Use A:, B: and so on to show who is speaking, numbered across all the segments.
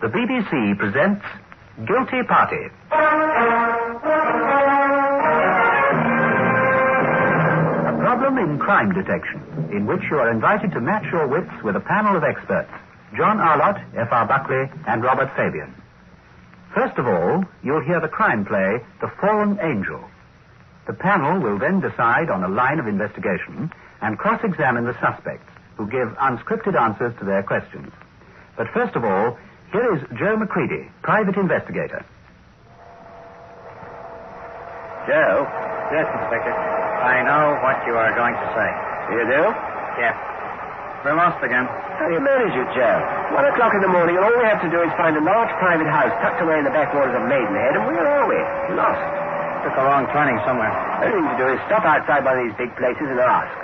A: the BBC presents Guilty Party. A problem in crime detection, in which you are invited to match your wits with a panel of experts, John Arlott, F.R. Buckley, and Robert Fabian. First of all, you'll hear the crime play, The Fallen Angel. The panel will then decide on a line of investigation and cross-examine the suspects, who give unscripted answers to their questions. But first of all, here is Joe McCready, private investigator.
B: Joe?
C: Yes, Inspector. I know what you are going to say.
B: You do?
C: Yeah. We're lost again.
B: How do you manage it, Joe? 1 o'clock in the morning, and all we have to do is find a large private house tucked away in the backwaters of Maidenhead, and where are we? Lost.
C: Took a wrong turning somewhere.
B: All we need to do is stop outside one of these big places and ask.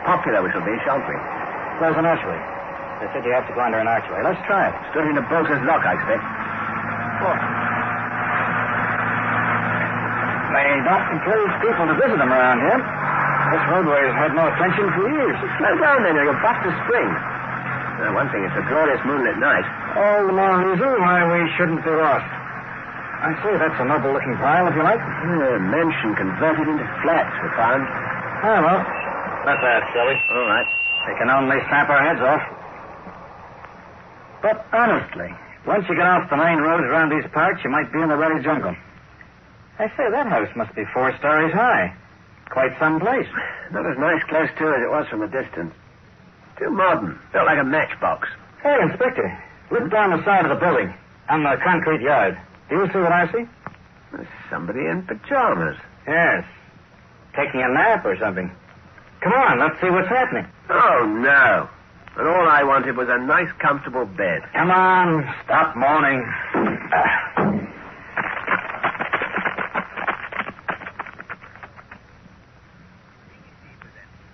B: Popular we shall be, shan't we?
C: There's an archway. They said you have to go under an archway. Let's try it.
B: Stood in a bolter's lock, I expect.
C: What? They don't encourage people to visit them around here. This roadway has had no attention for years.
B: Slow down, then, or you'll bust a spring. One thing, it's a glorious moonlit night.
C: All the more reason why we shouldn't be lost. I say that's a noble-looking pile, if you like.
B: Mansion converted into flats, we found.
C: Oh, well. Not bad, shall we?
B: All right.
C: They can only snap our heads off. But honestly, once you get off the main roads around these parts, you might be in the very jungle. I say, that house must be 4 stories high. Quite some place.
B: Not as nice close to as it was from a distance. Too modern. Built like a matchbox.
C: Hey, Inspector, look down the side of the building, on the concrete yard. Do you see what I see?
B: There's somebody in pajamas.
C: Yes. Taking a nap or something. Come on, let's see what's happening.
B: Oh, no. And all I wanted was a nice, comfortable bed.
C: Come on, stop moaning.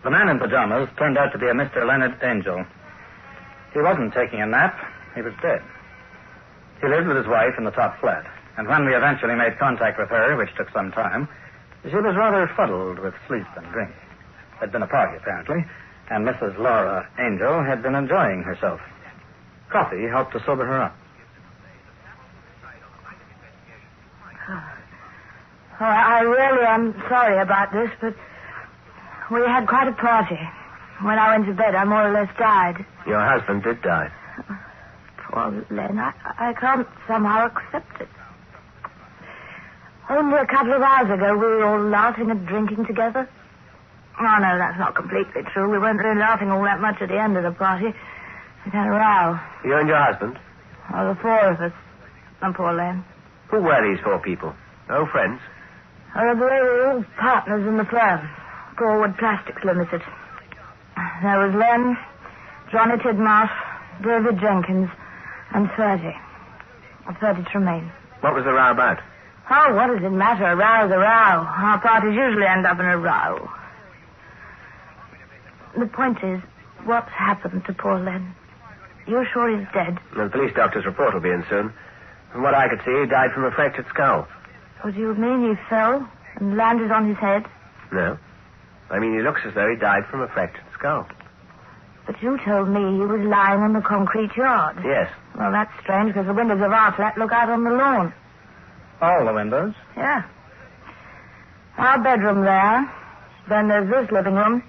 C: The man in pajamas turned out to be a Mr. Leonard Angel. He wasn't taking a nap. He was dead. He lived with his wife in the top flat, and when we eventually made contact with her, which took some time, she was rather fuddled with sleep and drink. There'd been a party, apparently, and Mrs. Laura Angel had been enjoying herself. Coffee helped to sober her up.
D: Oh, I really am sorry about this, but we had quite a party. When I went to bed, I more or less died.
B: Your husband did die.
D: Poor Len, I can't somehow accept it. Only a couple of hours ago, we were all laughing and drinking together. Oh, no, that's not completely true. We weren't really laughing all that much at the end of the party. We had a row.
B: You and your husband?
D: Oh, the 4 of us. And poor Len.
B: Who were these 4 people? No friends?
D: Oh, they were all partners in the firm. Forward Plastics Limited. There was Len, Johnny Tidmarsh, David Jenkins, and Ferdy. Ferdy Tremaine.
B: What was the row about?
D: Oh, what does it matter? A row's a row. Our parties usually end up in a row. The point is, what's happened to poor Len? You're sure he's dead?
B: The police doctor's report will be in soon. From what I could see, he died from a fractured skull.
D: What do you mean he fell and landed on his head?
B: No. I mean, he looks as though he died from a fractured skull.
D: But you told me he was lying on the concrete yard.
B: Yes.
D: Well, that's strange, because the windows of our flat look out on the lawn.
C: All the windows?
D: Yeah. Our bedroom there. Then there's this living room.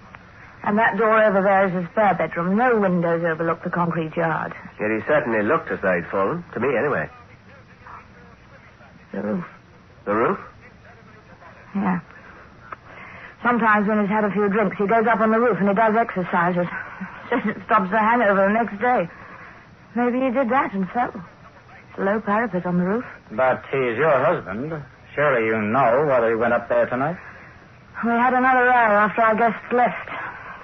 D: And that door over there is his spare bedroom. No windows overlook the concrete yard.
B: Yet he certainly looked as though he'd fallen. To me, anyway.
D: The roof.
B: The roof?
D: Yeah. Sometimes when he's had a few drinks, he goes up on the roof and he does exercises. Says it stops the hangover the next day. Maybe he did that and fell. It's a low parapet on the roof.
C: But he's your husband. Surely you know whether he went up there tonight?
D: We had another row after our guests left.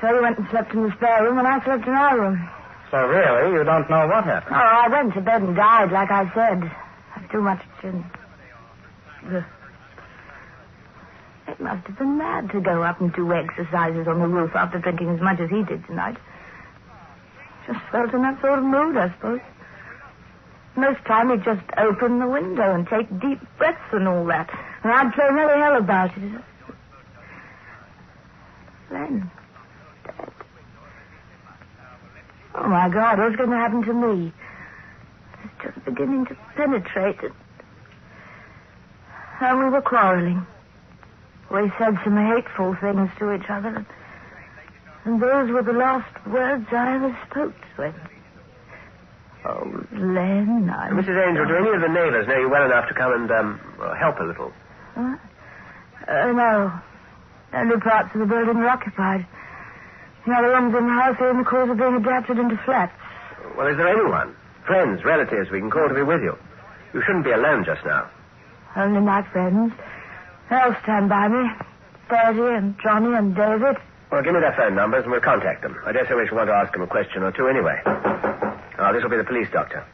D: So he went and slept in the spare room and I slept in our room.
C: So really, you don't know what happened?
D: Oh, I went to bed and died, like I said. Had too much gin. It must have been mad to go up and do exercises on the roof after drinking as much as he did tonight. Just felt in that sort of mood, I suppose. Most time he'd just open the window and take deep breaths and all that. And I'd play merry hell about it. Len, dead. Oh, my God, what's going to happen to me? was just beginning to penetrate it. And we were quarreling. We said some hateful things to each other. And those were the last words I ever spoke to him. Oh, Len,
B: Mrs. Angel, do any of the neighbors know you well enough to come and help a little?
D: No. Only parts of the building are occupied. The other rooms in the house are in the course of being adapted into flats.
B: Well, is there anyone? Friends, relatives we can call to be with you? You shouldn't be alone just now.
D: Only my friends. They'll stand by me. Bertie and Johnny and David.
B: Well, give me their phone numbers and we'll contact them. I dare say we shall want to ask them a question or two anyway. Oh, this will be the police doctor.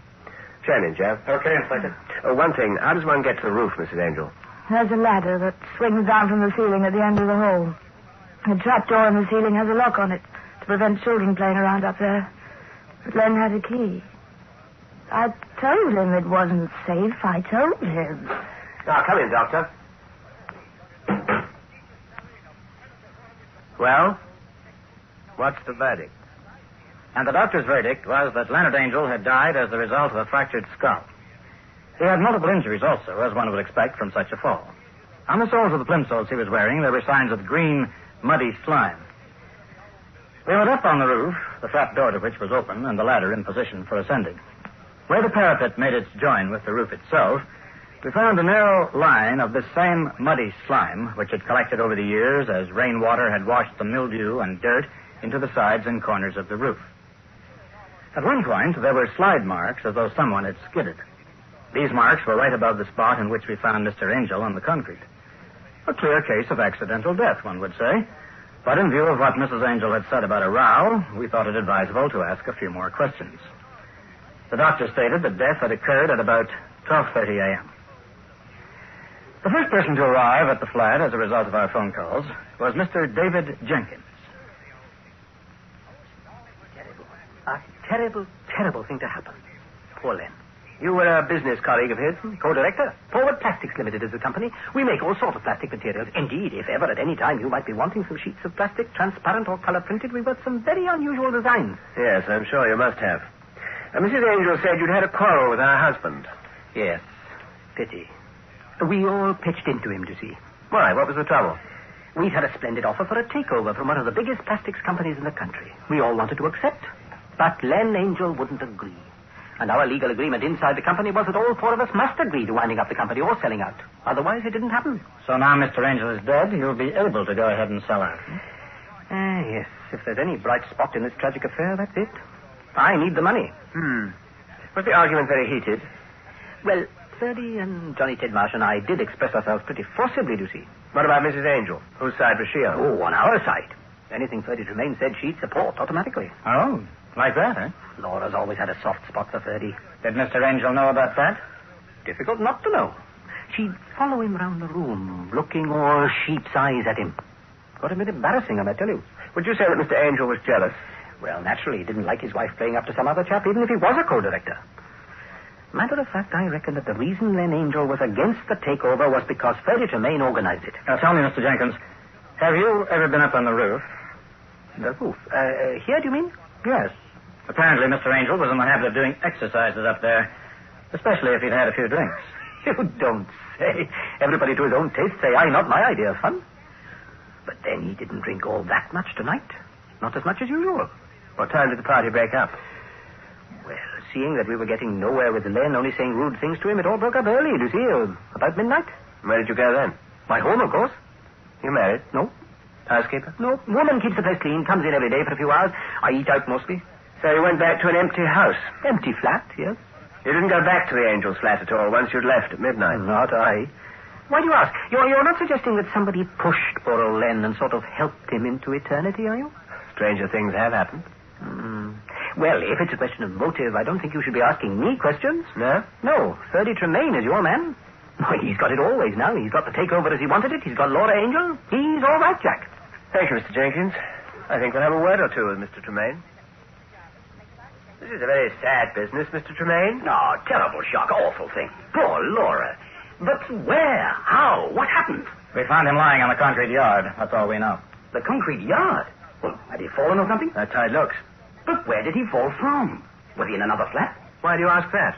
B: Turn in, Jeff.
C: Okay, Inspector.
B: Oh, one thing. How does one get to the roof, Mrs. Angel?
D: There's a ladder that swings down from the ceiling at the end of the hall. The trapdoor in the ceiling has a lock on it to prevent children playing around up there. But Len had a key. I told him it wasn't safe. I told him.
B: Now, come in, Doctor. Well, what's the verdict?
C: And the doctor's verdict was that Leonard Angel had died as the result of a fractured skull. He had multiple injuries also, as one would expect from such a fall. On the soles of the plimsolls he was wearing, there were signs of green, muddy slime. We went up on the roof, the trap door to which was open, and the ladder in position for ascending. Where the parapet made its join with the roof itself, we found a narrow line of this same muddy slime, which had collected over the years as rainwater had washed the mildew and dirt into the sides and corners of the roof. At one point, there were slide marks as though someone had skidded. These marks were right above the spot in which we found Mr. Angel on the concrete. A clear case of accidental death, one would say. But in view of what Mrs. Angel had said about a row, we thought it advisable to ask a few more questions. The doctor stated that death had occurred at about 12:30 a.m. The first person to arrive at the flat as a result of our phone calls was Mr. David Jenkins.
E: A terrible, terrible thing to happen. Poor Len.
B: You were a business colleague of his?
E: Co-director. Forward Plastics Limited is the company. We make all sorts of plastic materials. Indeed, if ever at any time you might be wanting some sheets of plastic, transparent or color-printed, we've got some very unusual designs.
B: Yes, I'm sure you must have. Mrs. Angel said you'd had a quarrel with her husband.
E: Yes. Pity. We all pitched into him, you see.
B: Why? What was the trouble?
E: We'd had a splendid offer for a takeover from one of the biggest plastics companies in the country. We all wanted to accept. But Len Angel wouldn't agree. And our legal agreement inside the company was that all four of us must agree to winding up the company or selling out. Otherwise, it didn't happen.
C: So now Mr. Angel is dead, you'll be able to go ahead and sell out.
E: Yes. If there's any bright spot in this tragic affair, that's it. I need the money.
B: Was the argument very heated?
E: Well, Ferdy and Johnny Tidmarsh and I did express ourselves pretty forcibly, you see.
B: What about Mrs. Angel? Whose side was she on?
E: Oh, on our side. Anything Ferdy Tremaine said, she'd support automatically.
C: Oh, like that, eh?
E: Laura's always had a soft spot for Ferdy.
C: Did Mr. Angel know about that?
E: Difficult not to know. She'd follow him round the room, looking all sheep's eyes at him. Got a bit embarrassing, I tell you.
B: Would you say that Mr. Angel was jealous?
E: Well, naturally, he didn't like his wife playing up to some other chap, even if he was a co-director. Matter of fact, I reckon that the reason Len Angel was against the takeover was because Ferdy Tremaine organized it.
C: Now, tell me, Mr. Jenkins, have you ever been up on the roof?
E: The roof? Here, do you mean?
C: Yes. Apparently, Mr. Angel was in the habit of doing exercises up there, especially if he'd had a few drinks.
E: You don't say. Everybody to his own taste, say I, not my idea of fun. But then he didn't drink all that much tonight. Not as much as usual.
B: What time did the party break up?
E: Well, seeing that we were getting nowhere with Len, only saying rude things to him, it all broke up early, you see, about midnight.
B: Where did you go then?
E: My home, of course.
B: You married?
E: No.
B: Housekeeper?
E: No. Woman keeps the place clean, comes in every day for a few hours. I eat out mostly.
B: So you went back to an empty house?
E: Empty flat, yes.
B: You didn't go back to the Angel's flat at all once you'd left at midnight?
E: Not I. Why do you ask? You're not suggesting that somebody pushed poor old Len and sort of helped him into eternity, are you?
B: Stranger things have happened.
E: Well, if it's a question of motive, I don't think you should be asking me questions.
B: No?
E: No. Ferdy Tremaine is your man. Why, he's got it always now. He's got the takeover as he wanted it. He's got Laura Angel. He's all right, Jack.
B: Thank you, Mr. Jenkins. I think we'll have a word or two with Mr. Tremaine. This is a very sad business, Mr. Tremaine.
E: No, terrible shock. Awful thing. Poor Laura. But where? How? What happened?
C: We found him lying on the concrete yard. That's all we know.
E: The concrete yard? Well, had he fallen or something?
C: That's how it looks.
E: But where did he fall from? Was he in another flat?
B: Why do you ask that?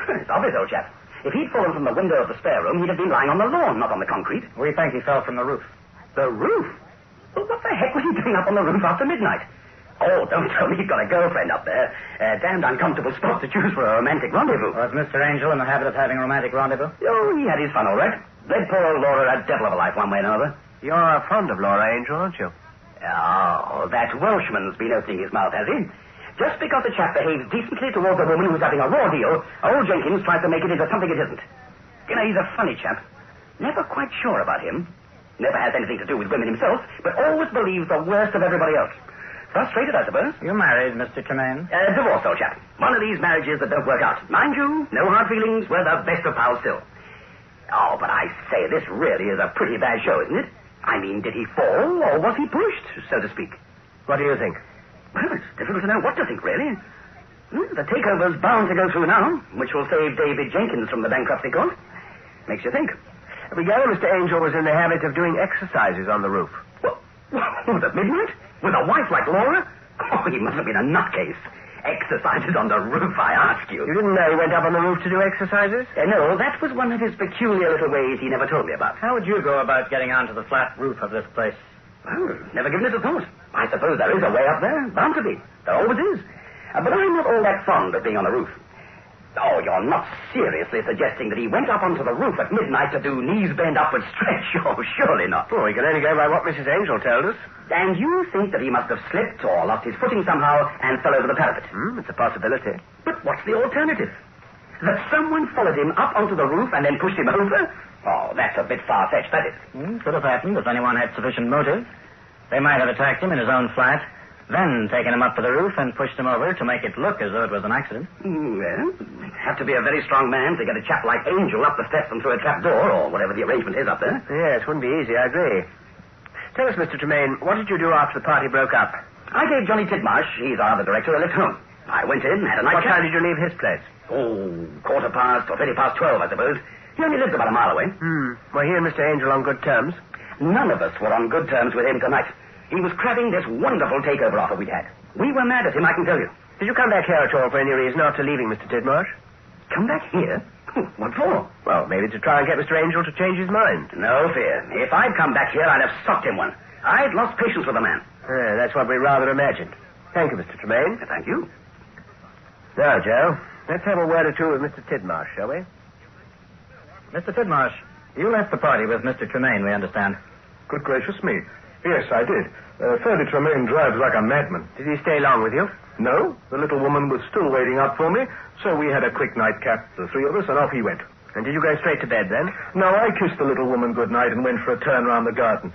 B: It's obvious, old chap. If he'd fallen from the window of the spare room, he'd have been lying on the lawn, not on the concrete.
C: We think he fell from the roof.
B: The roof? Well, what the heck was he doing up on the roof after midnight? Oh, don't tell me he's got a girlfriend up there. Damned uncomfortable spot to choose for a romantic rendezvous.
C: Was Mr. Angel in the habit of having a romantic rendezvous?
B: Oh, he had his fun, all right. Led poor old Laura a devil of a life one way or another.
E: You're fond of Laura, Angel, aren't you?
B: Oh, that Welshman's been opening his mouth, has he? Just because the chap behaves decently towards a woman who's having a raw deal, old Jenkins tries to make it into something it isn't. You know, he's a funny chap. Never quite sure about him. Never has anything to do with women himself, but always believes the worst of everybody else. Frustrated, I suppose.
C: You married, Mr. Tremaine?
B: Divorced, old chap. One of these marriages that don't work out. Mind you, no hard feelings. We're the best of pals still. Oh, but I say, this really is a pretty bad show, isn't it? I mean, did he fall, or was he pushed, so to speak?
E: What do you think?
B: Well, it's difficult to know what to think, really. The takeover's bound to go through now, which will save David Jenkins from the bankruptcy court. Makes you think.
E: We gather Mr. Angel was in the habit of doing exercises on the roof.
B: What, at midnight? With a wife like Laura? Oh, he must have been a nutcase. Exercises on the roof, I ask you.
E: You didn't know he went up on the roof to do exercises?
B: No, that was one of his peculiar little ways he never told me about.
C: How would you go about getting onto the flat roof of this place?
B: Well, never given it a thought. I suppose there is a way up there. Bound to be. There always is. But I'm not all that fond of being on the roof. Oh, you're not seriously suggesting that he went up onto the roof at midnight to do knees bend upward stretch? Oh, surely not.
E: Oh, we can only go by what Mrs. Angel told us.
B: And you think that he must have slipped or lost his footing somehow and fell over the parapet?
E: It's a possibility.
B: But what's the alternative? That someone followed him up onto the roof and then pushed him over? Oh, that's a bit far-fetched, that is.
C: Could have happened if anyone had sufficient motive. They might have attacked him in his own flat, then taken him up to the roof and pushed him over to make it look as though it was an accident.
B: Well, you'd have to be a very strong man to get a chap like Angel up the steps and through a trap door, or whatever the arrangement is up there.
E: Yes, wouldn't be easy, I agree. Tell us, Mr. Tremaine, what did you do after the party broke up?
B: I gave Johnny Tidmarsh, he's our other director, a lift home. I went in, had a night
E: What
B: chat.
E: time did you leave his place?
B: Oh, 12:15 or 12, I suppose. He only lived about a mile away.
E: Were he and Mr. Angel on good terms?
B: None of us were on good terms with him tonight. He was crabbing this wonderful takeover offer we'd had. We were mad at him, I can tell you.
E: Did you come back here at all for any reason after leaving Mr. Tidmarsh?
B: Come back here? What for?
E: Well, maybe to try and get Mr. Angel to change his mind.
B: No fear. If I'd come back here, I'd have socked him one. I'd lost patience with the man.
E: That's what we rather imagined. Thank you, Mr. Tremaine.
B: Thank you.
E: Now, Joe, let's have a word or two with Mr. Tidmarsh, shall we?
C: Mr. Tidmarsh, you left the party with Mr. Tremaine, we understand.
F: Good gracious me. Yes, I did. Ferdy Tremaine drives like a madman.
E: Did he stay long with you?
F: No, the little woman was still waiting up for me, so we had a quick nightcap, the three of us, and off he went.
E: And did you go straight to bed then?
F: No, I kissed the little woman good night and went for a turn round the garden.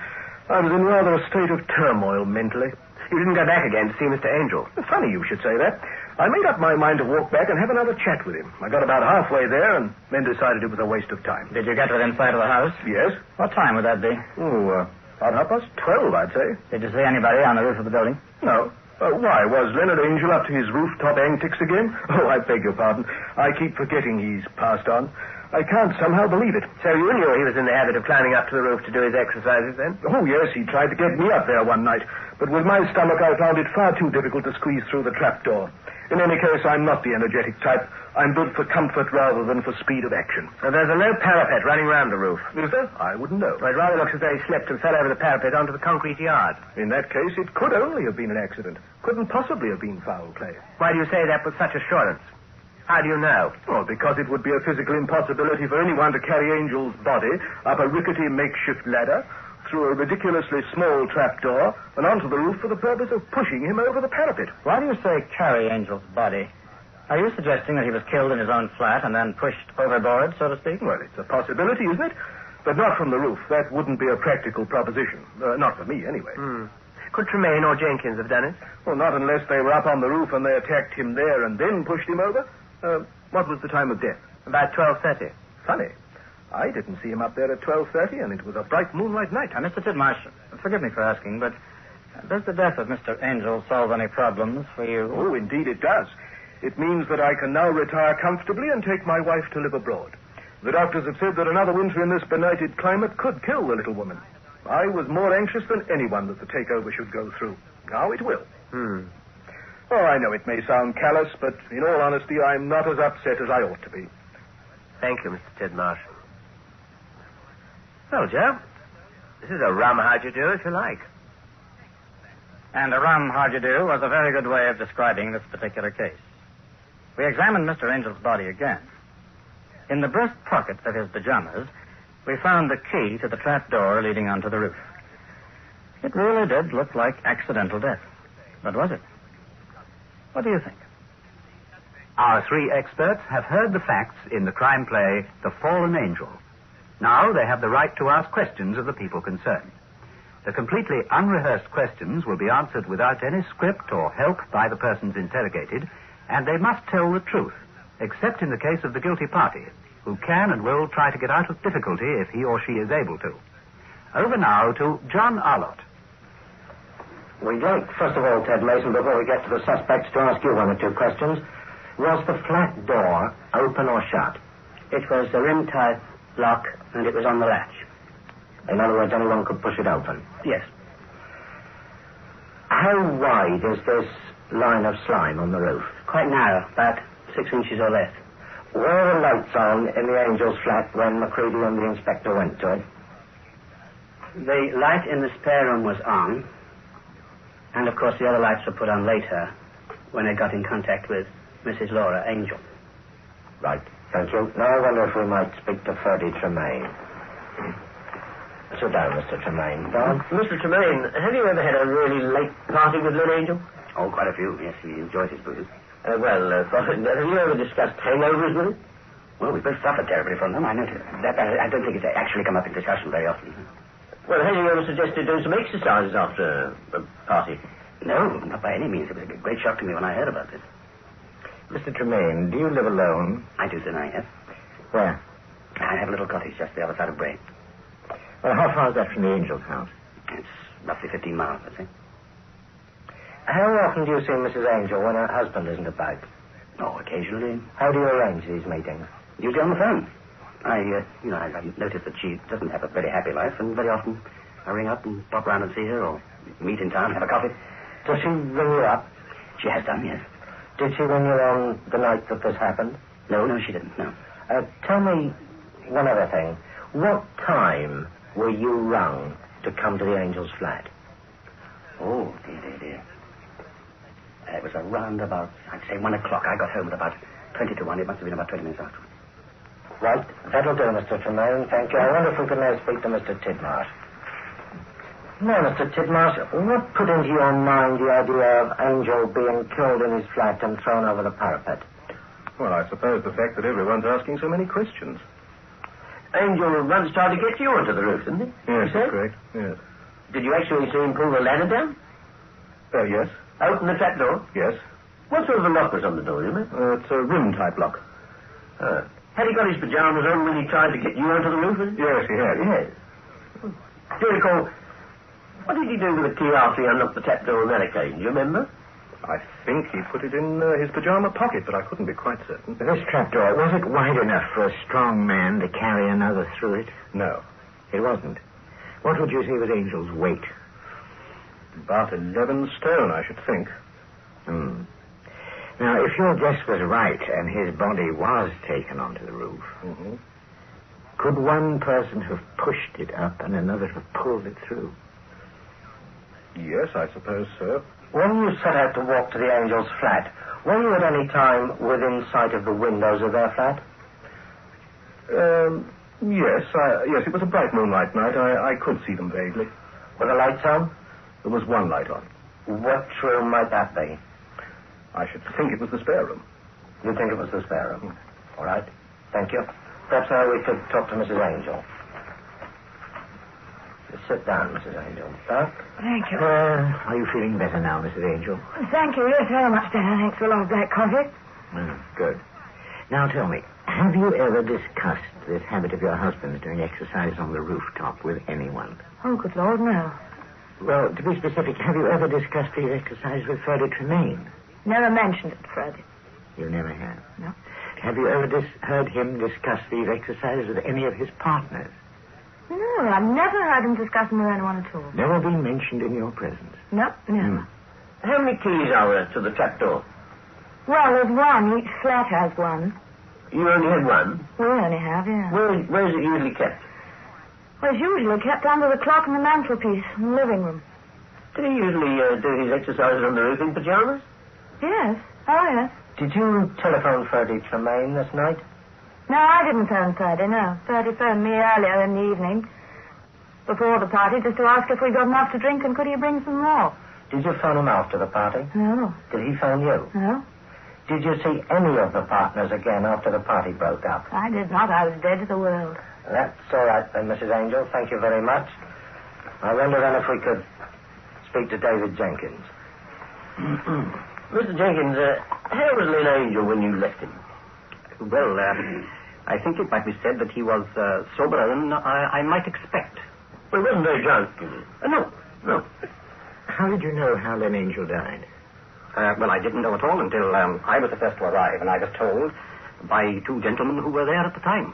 F: I was in rather a state of turmoil mentally.
E: You didn't go back again to see Mr. Angel?
F: Funny you should say that. I made up my mind to walk back and have another chat with him. I got about halfway there and then decided it was a waste of time.
C: Did you get within sight of the house?
F: Yes.
C: What time would that be?
F: Oh, about 12:30, I'd say.
C: Did you see anybody on the roof of the building?
F: No. Why, was Leonard Angel up to his rooftop antics again? Oh, I beg your pardon. I keep forgetting he's passed on. I can't somehow believe it.
E: So you knew he was in the habit of climbing up to the roof to do his exercises then?
F: Oh, yes, he tried to get me up there one night. But with my stomach, I found it far too difficult to squeeze through the trapdoor. In any case, I'm not the energetic type. I'm built for comfort rather than for speed of action.
E: So there's a low parapet running round the roof.
F: Is there? I wouldn't know.
E: Well, it rather looks as though he slipped and fell over the parapet onto the concrete yard.
F: In that case, it could only have been an accident. Couldn't possibly have been foul play.
E: Why do you say that with such assurance? How do you know?
F: Oh, because it would be a physical impossibility for anyone to carry Angel's body up a rickety makeshift ladder, through a ridiculously small trapdoor, and onto the roof for the purpose of pushing him over the parapet.
C: Why do you say carry Angel's body? Are you suggesting that he was killed in his own flat and then pushed overboard, so to speak?
F: Well, it's a possibility, isn't it? But not from the roof. That wouldn't be a practical proposition. Not for me, anyway.
E: Could Tremaine or Jenkins have done it?
F: Well, not unless they were up on the roof and they attacked him there and then pushed him over. What was the time of death?
E: About 12:30.
F: Funny. I didn't see him up there at 12:30, and it was a bright moonlight night.
C: Mr. Tidmarsh, forgive me for asking, but does the death of Mr. Angel solve any problems for you?
F: Oh, indeed it does. It means that I can now retire comfortably and take my wife to live abroad. The doctors have said that another winter in this benighted climate could kill the little woman. I was more anxious than anyone that the takeover should go through. Now it will. Oh, I know it may sound callous, but in all honesty, I'm not as upset as I ought to be.
G: Thank you, Mr. Tidmarsh. Well, Joe, this is a rum how'd you do, if you like.
C: And a rum how'd you do was a very good way of describing this particular case. We examined Mr. Angel's body again. In the breast pocket of his pajamas, we found the key to the trap door leading onto the roof. It really did look like accidental death. But was it? What do you think?
A: Our three experts have heard the facts in the crime play The Fallen Angel. Now they have the right to ask questions of the people concerned. The completely unrehearsed questions will be answered without any script or help by the persons interrogated, and they must tell the truth, except in the case of the guilty party, who can and will try to get out of difficulty if he or she is able to. Over now to John Arlott.
E: We'd like, first of all, Ted Mason, before we get to the suspects, to ask you one or two questions. Was the flat door open or shut?
B: It was a rim-type lock, and it was on the latch.
E: In other words, anyone could push it open?
B: Yes.
E: How wide is this line of slime on the roof?
B: Quite narrow, about 6 inches or less.
E: Were the lights on in the Angel's flat when McCready and the inspector went to it?
B: The light in the spare room was on, and of course the other lights were put on later when I got in contact with Mrs. Laura Angel.
E: Right, thank you. Now I wonder if we might speak to Ferdy Tremaine. Sit down, Mr. Tremaine. Don?
G: Mr. Tremaine, have you ever had a really late party with Lynn Angel?
B: Oh, quite a few. Yes, he enjoys his booze.
G: Have you ever discussed hangovers with him?
B: Well, we both suffered terribly from them. I noticed that. I don't think it's actually come up in discussion very often.
G: Well, has he ever suggested doing some exercises after a party?
B: No, not by any means. It was a great shock to me when I heard about this.
E: Mr. Tremaine, do you live alone?
B: I do, sir, yes.
E: Where?
B: I have a little cottage just the other side of Bray.
E: Well, how far is that from the Angel's house?
B: It's roughly 15 miles, I think.
E: How often do you see Mrs. Angel when her husband isn't about?
B: Oh, occasionally.
E: How do you arrange these meetings?
B: Usually on the phone. I've noticed that she doesn't have a very happy life, and very often I ring up and pop round and see her, or meet in town, have a coffee.
E: Does she ring you up?
B: She has done, yes.
E: Did she ring you on the night that this happened?
B: No, she didn't, no.
E: Tell me one other thing. What time were you rung to come to the Angel's flat?
B: Oh, dear. It was around about, I'd say 1 o'clock. I got home at about 20 to 1. It must have been about 20 minutes afterwards.
E: Right. That'll do, Mr. Tremaine. Thank you. I wonder if we can now speak to Mr. Tidmarsh. Now, Mr. Tidmarsh, what put into your mind the idea of Angel being killed in his flat and thrown over the parapet?
F: Well, I suppose the fact that everyone's asking so many questions.
G: Angel once tried to get you onto the roof, didn't he?
F: Yes, that's correct. Yes.
G: Did you actually see him pull the ladder down?
F: Yes.
G: Open the trap door?
F: Yes.
G: What sort of a lock was on the door, you know?
F: It's a rim-type lock.
G: Had he got his pajamas on when he tried to get you onto the roof?
F: Yes, he had.
G: Yes. Do you recall, what did he do with the key after he unlocked the trap door on that occasion? Do you remember?
F: I think he put it in his pajama pocket, but I couldn't be quite certain.
E: This trapdoor, was it wide enough for a strong man to carry another through it?
F: No.
E: It wasn't. What would you say was Angel's weight?
F: About 11 stone, I should think.
E: Now, if your guess was right and his body was taken onto the roof, could one person have pushed it up and another have pulled it through?
F: Yes, I suppose so.
E: When you set out to walk to the Angel's flat, were you at any time within sight of the windows of their flat?
F: Yes, it was a bright moonlight night. I could see them vaguely.
E: Were the lights on?
F: There was one light on.
E: What room might that be?
F: I should think it was the spare room.
E: You think it was the spare room? All right. Thank you. Perhaps now we could talk to Mrs. Angel. Sit down, Mrs. Angel.
D: Thank you.
E: Are you feeling better now, Mrs. Angel?
D: Thank you. Yes, very much better. Thanks for a lot of black coffee.
E: Good. Now tell me, have you ever discussed this habit of your husband's doing exercise on the rooftop with anyone?
D: Oh, good Lord, no.
E: Well, to be specific, have you ever discussed these exercises with Ferdy Tremaine?
D: Never mentioned it, Fred.
E: You never have?
D: No.
E: Have you ever heard him discuss these exercises with any of his partners?
D: No, I've never heard him discuss them with anyone at all.
E: Never been mentioned in your presence?
D: No, never.
G: How many keys are there to the trapdoor?
D: Well, there's one. Each flat has one.
G: You only had one?
D: We only have, yeah.
G: Where is it usually kept?
D: Well, it's usually kept under the clock in the mantelpiece in the living room.
G: Did he usually do his exercises on the roof in pyjamas?
D: Yes. Oh, yes.
E: Did you telephone Ferdy Tremaine this night?
D: No, I didn't phone Ferdy, no. Ferdy phoned me earlier in the evening, before the party, just to ask if we got enough to drink and could he bring some more.
E: Did you phone him after the party?
D: No.
E: Did he phone you?
D: No.
E: Did you see any of the partners again after the party broke up?
D: I did not. I was dead to the world.
E: That's all right then, Mrs. Angel. Thank you very much. I wonder then if we could speak to David Jenkins.
G: Mr. Jenkins, how was Lynn Angel when you left him?
E: Well, I think it might be said that he was soberer than I might expect.
G: Well, he wasn't very drunk.
E: No.
H: How did you know how Lynn Angel died?
E: Well, I didn't know at all until I was the first to arrive, and I was told by two gentlemen who were there at the time.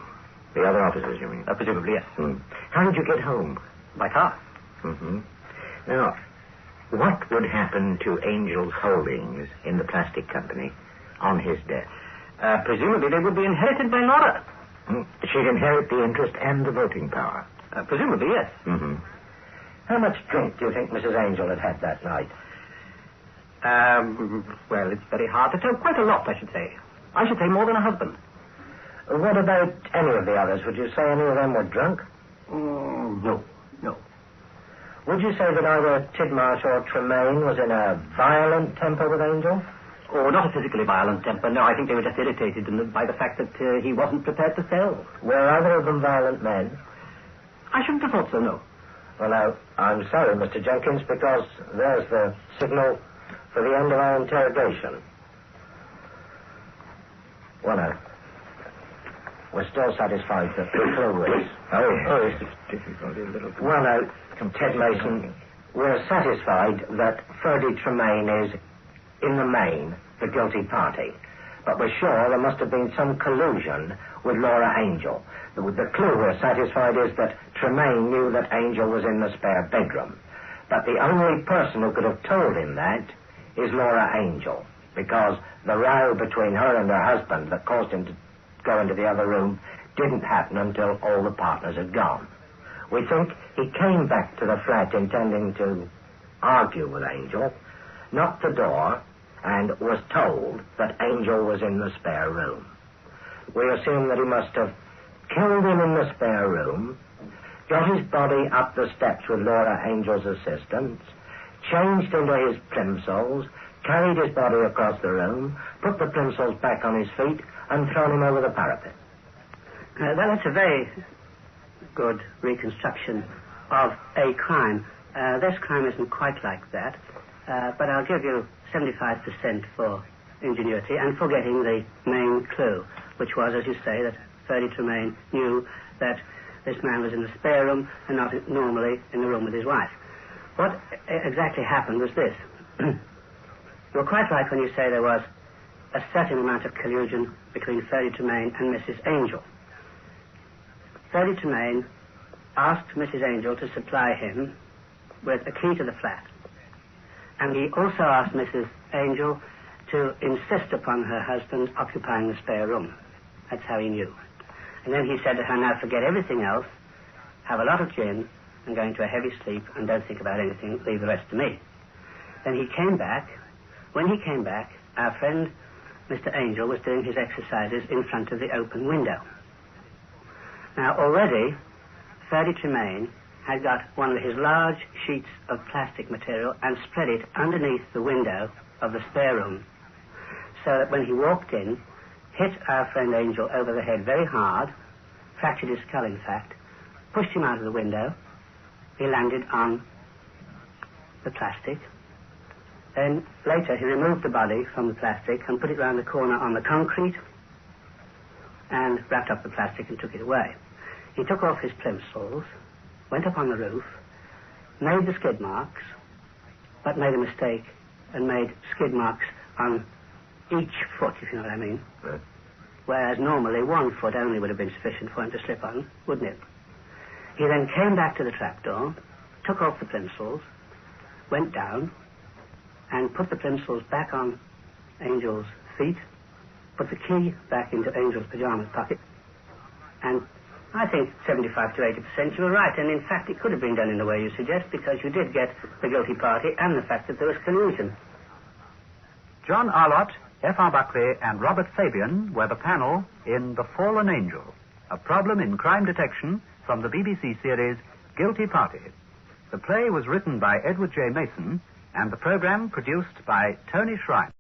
H: The other officers, you mean?
E: Presumably, yes.
H: How did you get home?
E: By car.
H: Mm-hmm. Now, what would happen to Angel's holdings in the plastic company on his death?
E: Presumably they would be inherited by Laura.
H: She'd inherit the interest and the voting power.
E: Presumably, yes.
H: Mm-hmm.
E: How much drink do you think Mrs. Angel had that night? Well, it's very hard to tell. Quite a lot, I should say. I should say more than a husband. What about any of the others? Would you say any of them were drunk?
G: No.
E: Would you say that either Tidmarsh or Tremaine was in a violent temper with Angel?
B: Oh, not a physically violent temper. No, I think they were just irritated by the fact that he wasn't prepared to sell.
E: Were either of them violent men?
B: I shouldn't have thought so, no.
E: Well, now, I'm sorry, Mr. Jenkins, because there's the signal for the end of our interrogation. Well, now, we're still satisfied that the clue is...
H: Oh, yes, it's difficult, a little...
E: Well, now, Ted Mason, we're satisfied that Ferdy Tremaine is, in the main, the guilty party. But we're sure there must have been some collusion with Laura Angel. The clue we're satisfied is that Tremaine knew that Angel was in the spare bedroom. But the only person who could have told him that is Laura Angel, because the row between her and her husband that caused him to go into the other room didn't happen until all the partners had gone. We think he came back to the flat intending to argue with Angel, knocked the door, and was told that Angel was in the spare room. We assume that he must have killed him in the spare room, got his body up the steps with Laura Angel's assistance, changed into his plimsolls, carried his body across the room, put the plimsolls back on his feet, and thrown him over the parapet.
B: That's a very good reconstruction of a crime. This crime isn't quite like that, but I'll give you 75% for ingenuity and for getting the main clue, which was, as you say, that Ferdy Tremaine knew that this man was in the spare room and not normally in the room with his wife. What exactly happened was this. You're quite right when you say there was a certain amount of collusion between Ferdy Tremaine and Mrs. Angel. Ferdy Tremaine asked Mrs. Angel to supply him with a key to the flat. And he also asked Mrs. Angel to insist upon her husband occupying the spare room. That's how he knew. And then he said to her, now forget everything else, have a lot of gin, and go into a heavy sleep, and don't think about anything, leave the rest to me. Then he came back. When he came back, our friend, Mr. Angel, was doing his exercises in front of the open window. Now, already, Ferdy Tremaine had got one of his large sheets of plastic material and spread it underneath the window of the spare room, so that when he walked in, hit our friend Angel over the head very hard, fractured his skull, in fact, pushed him out of the window. He landed on the plastic. Then later he removed the body from the plastic and put it round the corner on the concrete and wrapped up the plastic and took it away. He took off his plimsolls, went up on the roof, made the skid marks, but made a mistake and made skid marks on each foot, if you know what I mean.
H: Right.
B: Whereas normally 1 foot only would have been sufficient for him to slip on, wouldn't it? He then came back to the trapdoor, took off the plimsolls, went down,
I: and put the pencils back on Angel's feet, put the key back into Angel's pajamas pocket, and I think 75 to 80% you were right, and in fact it could have been done in the way you suggest, because you did get the guilty party and the fact that there was collusion.
A: John Arlott, F.R. Buckley, and Robert Fabian were the panel in The Fallen Angel, a problem in crime detection from the BBC series Guilty Party. The play was written by Edward J. Mason, and the program produced by Tony Schrein.